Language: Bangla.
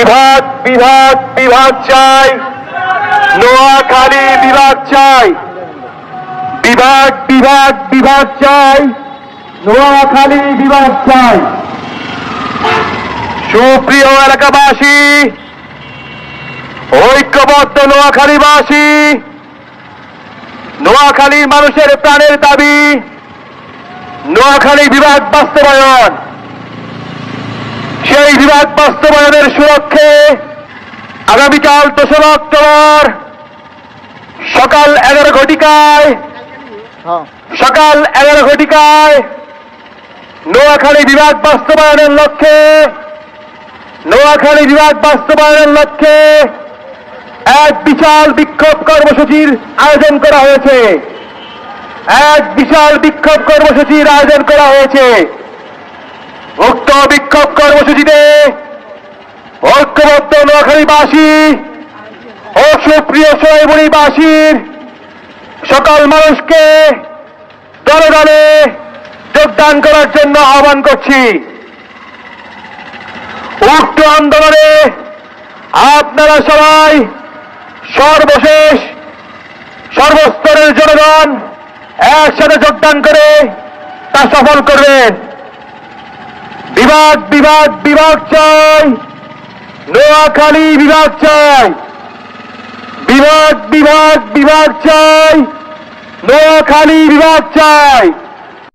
বিভাগ বিভাগ বিভাগ চাই, নোয়াখালী বিভাগ চাই, বিভাগ বিভাগ বিভাগ চাই, নোয়াখালী বিভাগ চাই। সুপ্রিয় এলাকাবাসী, ঐক্যবদ্ধ নোয়াখালীবাসী, নোয়াখালীর মানুষের প্রাণের দাবি নোয়াখালী বিভাগ বাস্তবায়ন। সেই বিভাগ বাস্তবায়নের সুরক্ষে আগামীকাল 2রা অক্টোবর সকাল 11 ঘটিকায় নোয়াখালী বিভাগ বাস্তবায়নের লক্ষ্যে এক বিশাল বিক্ষোভ কর্মসূচির আয়োজন করা হয়েছে। উক্ত বিক্ষোভ কর্মসূচিতে ঐক্যবদ্ধ নোয়াখালীবাসী ও সুপ্রিয় সোনাইমুড়িবাসীর সকল মানুষকে দলে দলে যোগদান করার জন্য আহ্বান করছি। উক্ত আন্দোলনে আপনারা সবাই সর্বস্তরের জনগণ একসাথে যোগদান করে তা সফল করবেন। বিভাগ বিভাগ বিভাগ চাই, নোয়াখালী বিভাগ চাই, বিভাগ বিভাগ বিভাগ চাই, নোয়াখালী বিভাগ চাই।